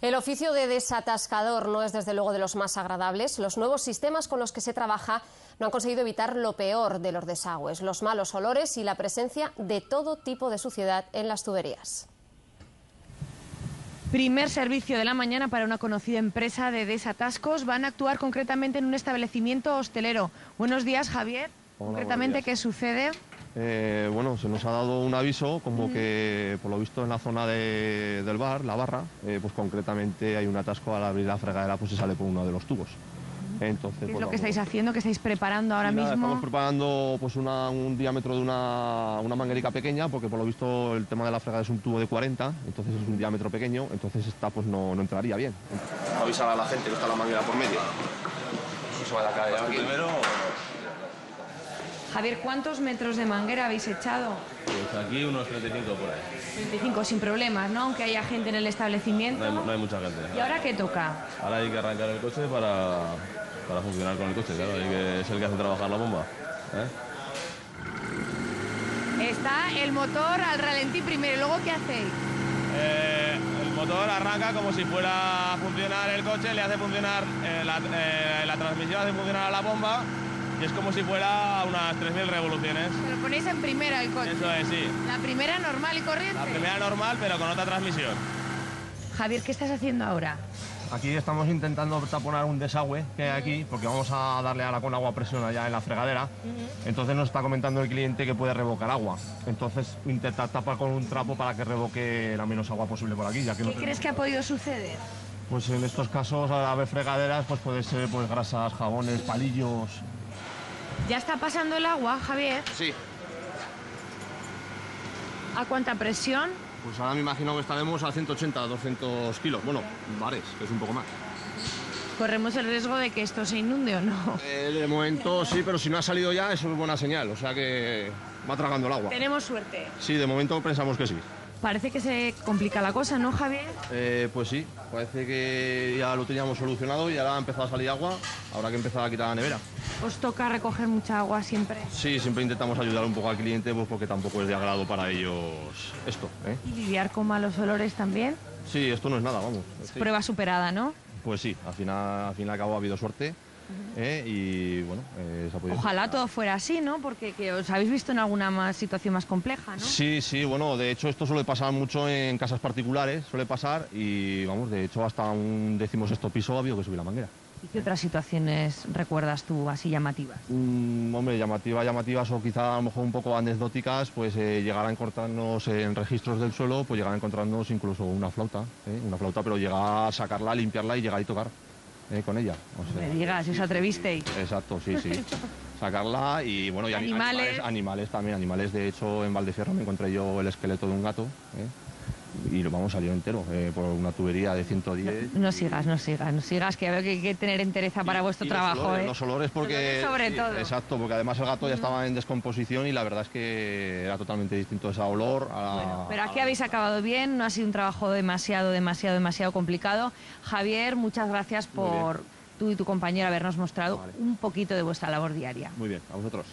El oficio de desatascador no es desde luego de los más agradables. Los nuevos sistemas con los que se trabaja no han conseguido evitar lo peor de los desagües, los malos olores y la presencia de todo tipo de suciedad en las tuberías. Primer servicio de la mañana para una conocida empresa de desatascos. Van a actuar concretamente en un establecimiento hostelero. Buenos días, Javier. Hola, concretamente, ¿qué sucede? Bueno, se nos ha dado un aviso como que, por lo visto, en la zona del bar, la barra, pues concretamente hay un atasco. Al abrir la fregadera pues se sale por uno de los tubos. Entonces, ¿Qué es lo que estáis haciendo? ¿Qué estáis preparando ahora mismo? Estamos preparando pues un diámetro de una manguerica pequeña, porque por lo visto el tema de la fregadera es un tubo de 40, entonces es un diámetro pequeño, entonces esta pues no entraría bien. Avisar a la gente que está la manguera por medio. Se va a caer aquí primero. Javier, ¿cuántos metros de manguera habéis echado? Pues aquí unos 35 por ahí. 35 sin problemas, ¿no? Aunque haya gente en el establecimiento. No hay mucha gente. ¿Y ahora qué toca? Ahora hay que arrancar el coche para funcionar con el coche, claro. Es el que hace trabajar la bomba. Está el motor al ralentí primero, ¿y luego qué hacéis? El motor arranca como si fuera a funcionar el coche, le hace funcionar la transmisión, hace funcionar a la bomba. Y es como si fuera unas 3.000 revoluciones. Se lo ponéis en primera el coche. Eso es, sí. La primera normal y corriente. La primera normal, pero con otra transmisión. Javier, ¿qué estás haciendo ahora? Aquí estamos intentando taponar un desagüe que hay aquí, porque vamos a darle ahora con agua a presión allá en la fregadera. Entonces nos está comentando el cliente que puede revocar agua. Entonces intentar tapar con un trapo para que revoque la menos agua posible por aquí. Ya que ¿Qué crees que ha podido suceder? Pues en estos casos, al haber fregaderas, pues puede ser pues grasas, jabones, palillos. ¿Ya está pasando el agua, Javier? Sí. ¿A cuánta presión? Pues ahora me imagino que estaremos a 180, 200 kilos. Bueno, bares, que es un poco más. ¿Corremos el riesgo de que esto se inunde o no? De momento sí, pero si no ha salido ya, eso es buena señal. O sea que va tragando el agua. Tenemos suerte. Sí, de momento pensamos que sí. Parece que se complica la cosa, ¿no, Javier? Pues sí, parece que ya lo teníamos solucionado y ahora ha empezado a salir agua. Habrá que empezar a quitar la nevera. ¿Os toca recoger mucha agua siempre? Sí, siempre intentamos ayudar un poco al cliente, pues porque tampoco es de agrado para ellos esto. ¿Y lidiar con malos olores también? Sí, esto no es nada, vamos. Sí. Prueba superada, ¿no? Pues sí, al fin y al cabo ha habido suerte. Y bueno, se ha podido. Ojalá todo fuera así, ¿no? Porque que os habéis visto en alguna situación más compleja, ¿no? Sí, bueno, de hecho esto suele pasar mucho en casas particulares, suele pasar y vamos, de hecho hasta un 16º piso ha habido que subir la manguera. ¿Y qué otras situaciones recuerdas tú así llamativas? Hombre, llamativas o quizá a lo mejor un poco anecdóticas, pues llegar a encontrarnos en registros del suelo, pues llegar a encontrarnos incluso una flauta, pero llegar a sacarla, limpiarla y llegar y tocar con ella. O sea, me digas, si os atrevisteis. Exacto, sí. Sacarla y bueno, y animales también. Animales, de hecho, en Valdefierro me encontré yo el esqueleto de un gato. Y lo vamos salió entero por una tubería de 110. No sigas, que veo que hay que tener entereza para vuestro trabajo. Los olores porque... sobre todo. Exacto, porque además el gato ya estaba en descomposición y la verdad es que era totalmente distinto ese olor a... Bueno, pero aquí habéis acabado bien, no ha sido un trabajo demasiado complicado. Javier, muchas gracias por tú y tu compañero habernos mostrado un poquito de vuestra labor diaria. Muy bien, a vosotros.